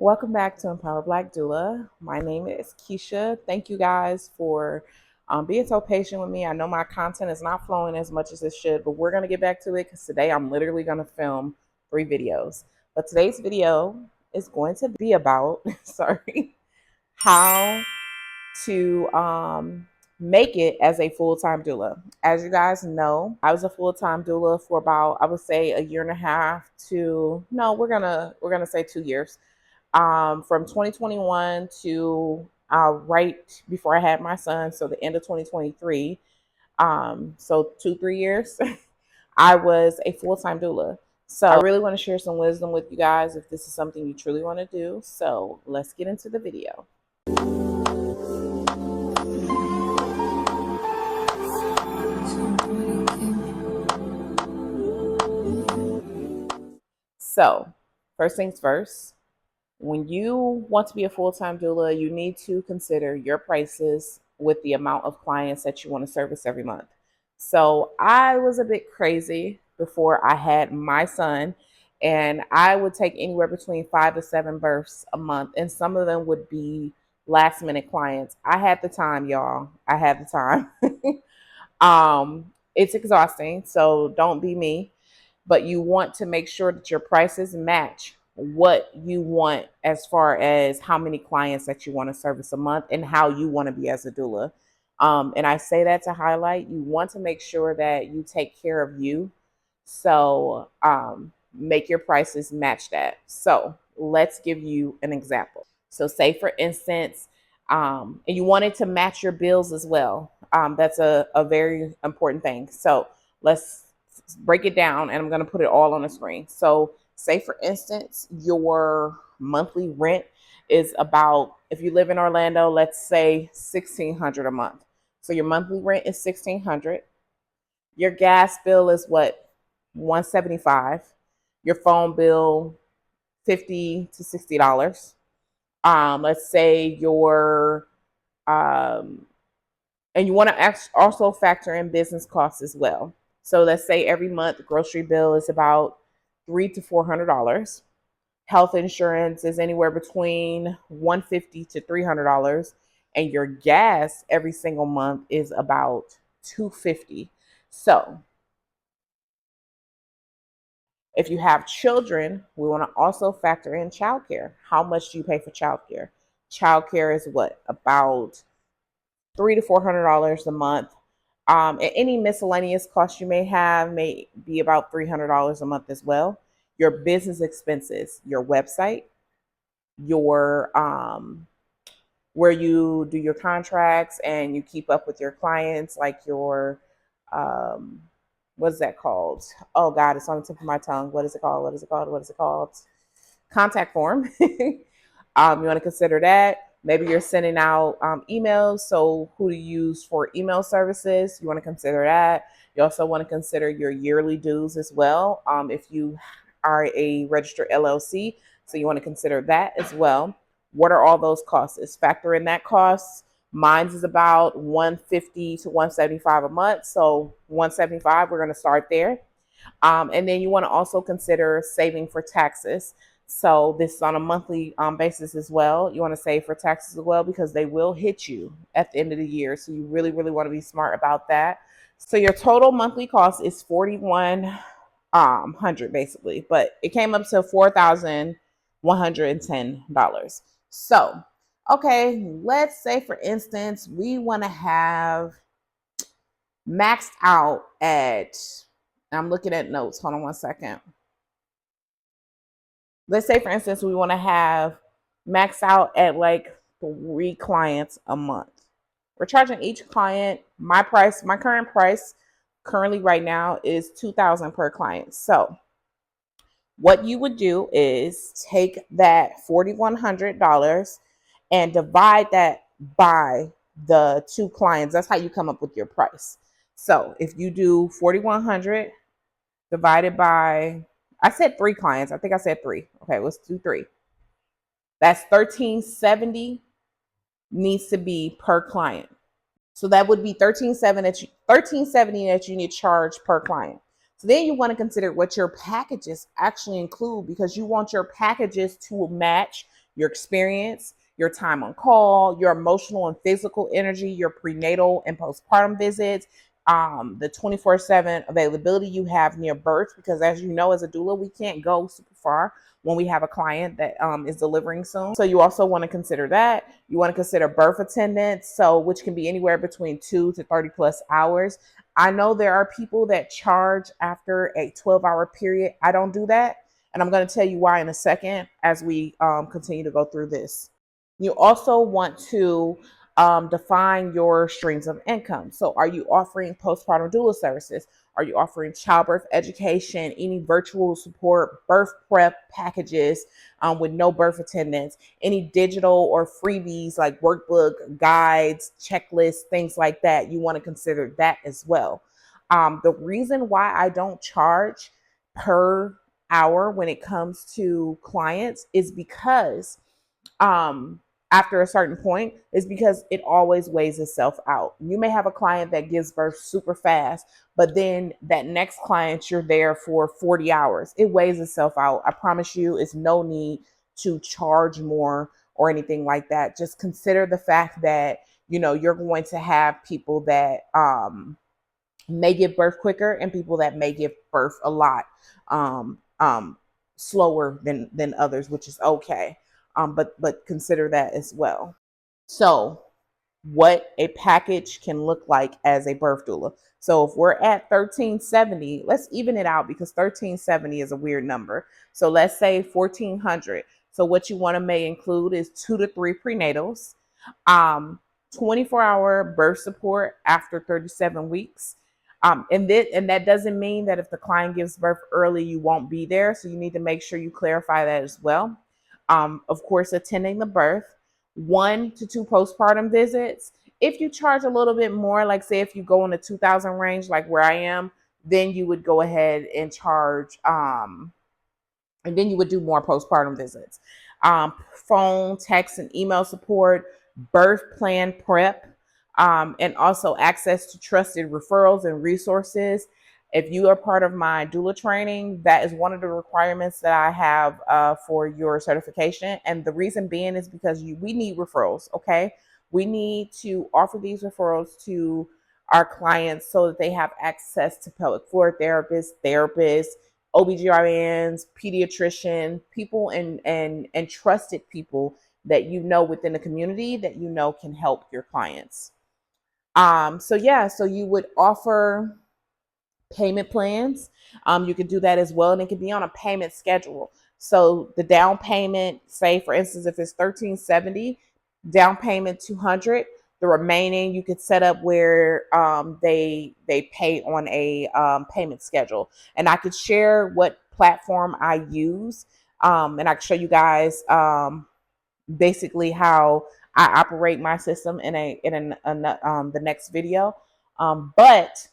Welcome back to Empower Black Doula. My name is Keisha. Thank you guys for being so patient with me. I know my content is not flowing as much as it should, but we're going to get back to it because today I'm literally going to film 3 videos. But today's video is going to be about, sorry, how to make it as a full-time doula. As you guys know, I was a full-time doula for about, I would say, a year and a half to, no, we're gonna say 2 years. From 2021 to right before I had my son, so the end of 2023. So 2, 3 years, I was a full-time doula. So I really want to share some wisdom with you guys if this is something you truly want to do. So let's get into the video. So first things first, when you want to be a full-time doula, you need to consider your prices with the amount of clients that you want to service every month. So I was a bit crazy before I had my son, and I would take anywhere between 5 to 7 births a month, and some of them would be last minute clients. I had the time, y'all. I had the time. It's exhausting, so don't be me, but you want to make sure that your prices match what you want as far as how many clients that you want to service a month and how you want to be as a doula. And I say that to highlight, you want to make sure that you take care of you. So make your prices match that. So let's give you an example. So say for instance, and you want it to match your bills as well. That's a very important thing. So let's break it down, and I'm going to put it all on the screen. So say for instance, your monthly rent is about, if you live in Orlando, let's say $1,600 a month. So your monthly rent is $1,600. Your gas bill is what? $175. Your phone bill, $50 to $60. Let's say your and you want to also factor in business costs as well. So let's say every month grocery bill is about $300 to $400. Health insurance is anywhere between $150 to $300, and your gas every single month is about $250. So if you have children, we want to also factor in childcare. How much do you pay for childcare? Childcare is what? About $300 to $400 a month. And any miscellaneous costs you may have may be about $300 a month as well. Your business expenses, your website, your where you do your contracts and you keep up with your clients, like your what's that called? Oh God, it's on the tip of my tongue. What is it called? What is it called? What is it called? Contact form. You want to consider that. Maybe you're sending out emails. So who to use for email services, you want to consider that. You also want to consider your yearly dues as well. If you are a registered LLC, so you want to consider that as well. What are all those costs? Factor in that cost. Mine's is about $150 to $175 a month. So $175, we're going to start there. And then you want to also consider saving for taxes. So this is on a monthly basis as well. You want to save for taxes as well because they will hit you at the end of the year. So you really, really want to be smart about that. So your total monthly cost is $4,100 basically, but it came up to $4,110. So, okay, let's say for instance, we want to have maxed out at, I'm looking at notes. Hold on one second. Let's say, for instance, we want to have max out at like 3 clients a month. We're charging each client, my current price currently right now is $2,000 per client. So what you would do is take that $4,100 and divide that by the 2 clients. That's how you come up with your price. So if you do 4,100 divided by, I said 3 clients. I think I said 3. Okay, let's do 3. That's $1,370 needs to be per client. So that would be $1,370 that you need to charge per client. So then you want to consider what your packages actually include, because you want your packages to match your experience, your time on call, your emotional and physical energy, your prenatal and postpartum visits, the 24/7 availability you have near birth, because as you know, as a doula, we can't go super far when we have a client that is delivering soon. So you also want to consider that. You want to consider birth attendance, so which can be anywhere between 2 to 30 plus hours. I know there are people that charge after a 12-hour period. I don't do that. And I'm going to tell you why in a second as we continue to go through this. You also want to define your streams of income. So are you offering postpartum doula services? Are you offering childbirth education, any virtual support, birth prep packages with no birth attendance, any digital or freebies like workbook, guides, checklists, things like that? You want to consider that as well. The reason why I don't charge per hour when it comes to clients is because um after a certain point is because it always weighs itself out. You may have a client that gives birth super fast, but then that next client you're there for 40 hours. It weighs itself out. I promise you, it's no need to charge more or anything like that. Just consider the fact that you're going to have people that may give birth quicker and people that may give birth a lot um, um, slower than others, which is okay. But consider that as well. So, what a package can look like as a birth doula. So, if we're at 1370, let's even it out because 1370 is a weird number. So, let's say 1400. So, what you want to may include is 2 to 3 prenatals, 24-hour birth support after 37 weeks. And that doesn't mean that if the client gives birth early, you won't be there. So you need to make sure you clarify that as well. Of course, attending the birth, 1 to 2 postpartum visits. If you charge a little bit more, like say if you go in the 2000 range, like where I am, then you would go ahead and charge, and then you would do more postpartum visits. Phone, text, and email support, birth plan prep, and also access to trusted referrals and resources. If you are part of my doula training, that is one of the requirements that I have for your certification. And the reason being is because we need referrals, okay? We need to offer these referrals to our clients so that they have access to pelvic floor therapists, OBGYNs, pediatrician, people and trusted people that within the community that can help your clients. So you would offer payment plans. You could do that as well, and it could be on a payment schedule. So the down payment, say for instance, if it's 1370, down payment 200. The remaining you could set up where they pay on a payment schedule, and I could share what platform I use, and I can show you guys basically how I operate my system in the next video. But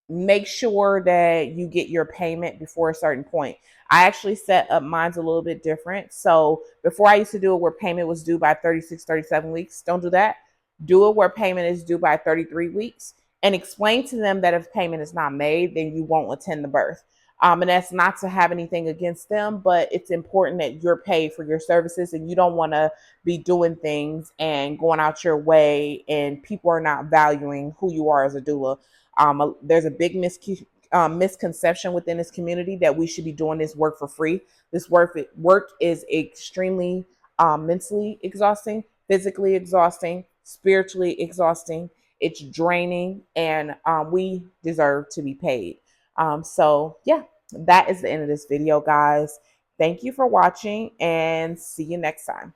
make sure that you get your payment before a certain point. I actually set up mine's a little bit different. So before I used to do it where payment was due by 36, 37 weeks. Don't do that. Do it where payment is due by 33 weeks and explain to them that if payment is not made, then you won't attend the birth. And that's not to have anything against them, but it's important that you're paid for your services and you don't want to be doing things and going out your way and people are not valuing who you are as a doula. There's a big misconception within this community that we should be doing this work for free. This work is extremely mentally exhausting, physically exhausting, spiritually exhausting. It's draining, and we deserve to be paid. So yeah, that is the end of this video, guys. Thank you for watching, and see you next time.